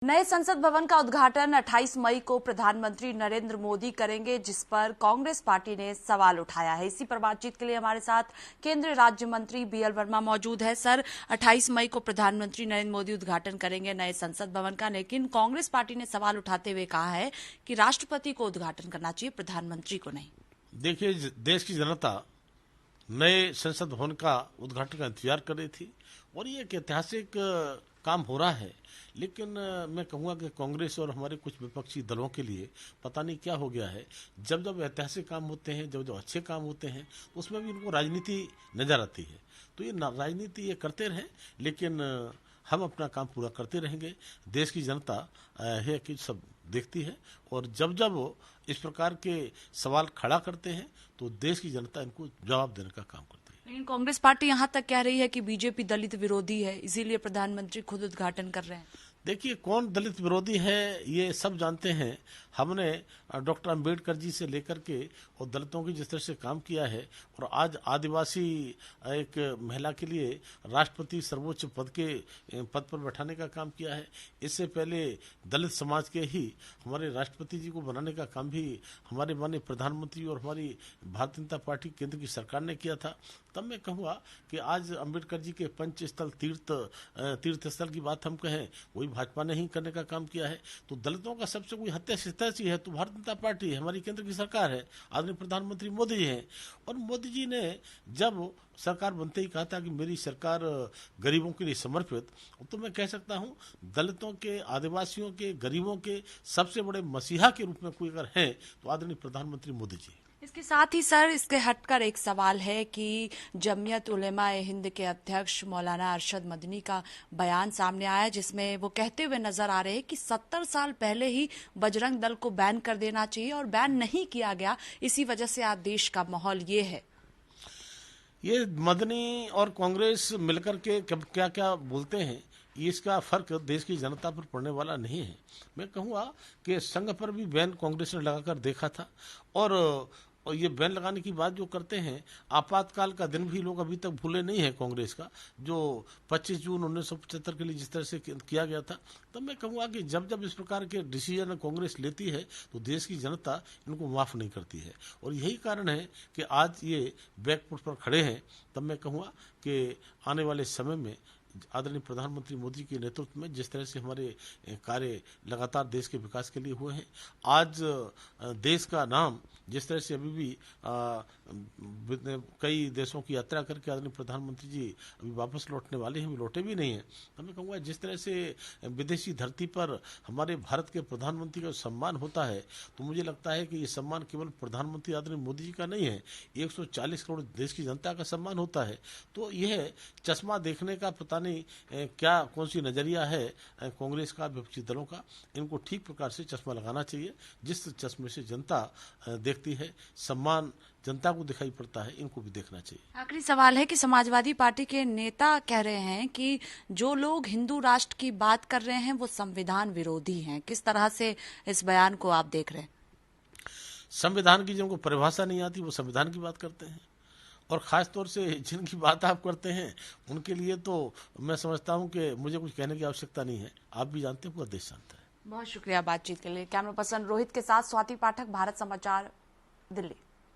नए संसद भवन का उद्घाटन 28 मई को प्रधानमंत्री नरेंद्र मोदी करेंगे, जिस पर कांग्रेस पार्टी ने सवाल उठाया है। इसी पर बातचीत के लिए हमारे साथ केंद्रीय राज्य मंत्री बीएल वर्मा मौजूद है। सर, 28 मई को प्रधानमंत्री नरेंद्र मोदी उद्घाटन करेंगे नए संसद भवन का, लेकिन कांग्रेस पार्टी ने सवाल उठाते हुए कहा है कि राष्ट्रपति को उद्घाटन करना चाहिए, प्रधानमंत्री को नहीं। देखिए, देश की जनता नए संसद भवन का उद्घाटन का इंतजार कर रही थी और ये एक ऐतिहासिक काम हो रहा है। लेकिन मैं कहूँगा कि कांग्रेस और हमारे कुछ विपक्षी दलों के लिए पता नहीं क्या हो गया है। जब जब ऐतिहासिक काम होते हैं, जब जब अच्छे काम होते हैं, उसमें भी इनको राजनीति नजर आती है। तो ये राजनीति ये करते रहें, लेकिन हम अपना काम पूरा करते रहेंगे। देश की जनता है कि सब देखती है और जब जब वो इस प्रकार के सवाल खड़ा करते हैं तो देश की जनता इनको जवाब देने का काम करती है। लेकिन कांग्रेस पार्टी यहां तक कह रही है कि बीजेपी दलित विरोधी है, इसीलिए प्रधानमंत्री खुद उद्घाटन कर रहे हैं। देखिए, कौन दलित विरोधी है ये सब जानते हैं। हमने डॉक्टर अंबेडकर जी से लेकर के और दलितों की जिस तरह से काम किया है और आज आदिवासी एक महिला के लिए राष्ट्रपति सर्वोच्च पद पर बैठाने का काम किया है। इससे पहले दलित समाज के ही हमारे राष्ट्रपति जी को बनाने का काम भी हमारे माननीय प्रधानमंत्री और हमारी भारतीय जनता पार्टी केंद्र की सरकार ने किया था। तब मैं कहूँगा कि आज अंबेडकर जी के पंचस्थल तीर्थ स्थल की बात हम कहें, वही भाजपा ने ही करने का काम किया है। तो दलितों का सबसे कोई हत्या हितैषी है तो भारतीय जनता पार्टी है, हमारी केंद्र की सरकार है, आदरणीय प्रधानमंत्री मोदी जी हैं। और मोदी जी ने जब सरकार बनते ही कहा था कि मेरी सरकार गरीबों के लिए समर्पित, तो मैं कह सकता हूं दलितों के, आदिवासियों के, गरीबों के सबसे बड़े मसीहा के रूप में कोई अगर है तो आदरणीय प्रधानमंत्री मोदी जी। इसके साथ ही सर, इसके हटकर एक सवाल है कि जमीयत उलेमा-ए हिंद के अध्यक्ष मौलाना अरशद मदनी का बयान सामने आया, जिसमें वो कहते हुए नजर आ रहे हैं कि 70 साल पहले ही बजरंग दल को बैन कर देना चाहिए और बैन नहीं किया गया, इसी वजह से आज देश का माहौल ये है। ये मदनी और कांग्रेस मिलकर के क्या क्या बोलते हैं, इसका फर्क देश की जनता पर पड़ने वाला नहीं है। मैं कहूँगा कि संघ पर भी बैन कांग्रेस ने लगाकर देखा था और ये बैन लगाने की बात जो करते हैं, आपातकाल का दिन भी लोग अभी तक भूले नहीं है कांग्रेस का, जो 25 जून 1975 के लिए जिस तरह से किया गया था। तब मैं कहूँगा कि जब जब इस प्रकार के डिसीजन कांग्रेस लेती है तो देश की जनता इनको माफ़ नहीं करती है और यही कारण है कि आज ये बैकफुट पर खड़े हैं। तब मैं कहूँगा कि आने वाले समय में आदरणीय प्रधानमंत्री मोदी के नेतृत्व में जिस तरह से हमारे कार्य लगातार देश के विकास के लिए हुए हैं, आज देश का नाम जिस तरह से अभी भी कई देशों की यात्रा करके आदरणीय प्रधानमंत्री जी अभी वापस लौटने वाले हैं, लौटे भी नहीं हैं। तो मैं कहूँगा जिस तरह से विदेशी धरती पर हमारे भारत के प्रधानमंत्री का सम्मान होता है, तो मुझे लगता है कि ये सम्मान केवल प्रधानमंत्री आदरणीय मोदी जी का नहीं है, 140 करोड़ देश की जनता का सम्मान होता है। तो यह चश्मा देखने का पता नहीं क्या कौन सी नजरिया है कांग्रेस का, विपक्षी दलों का, इनको ठीक प्रकार से चश्मा लगाना चाहिए। जिस चश्मे से जनता देखती है, सम्मान जनता को दिखाई पड़ता है, इनको भी देखना चाहिए। आखिरी सवाल है कि समाजवादी पार्टी के नेता कह रहे हैं कि जो लोग हिंदू राष्ट्र की बात कर रहे हैं वो संविधान विरोधी हैं। किस तरह से इस बयान को आप देख रहे हैं? संविधान की जिनको परिभाषा नहीं आती वो संविधान की बात करते हैं और खास तौर से जिनकी बात आप करते हैं उनके लिए तो मैं समझता हूं कि मुझे कुछ कहने की आवश्यकता नहीं है। आप भी जानते हैं, पूरा देश जानता है। बहुत शुक्रिया बातचीत के लिए। कैमरा पर्सन रोहित के साथ स्वाति पाठक, भारत समाचार, दिल्ली।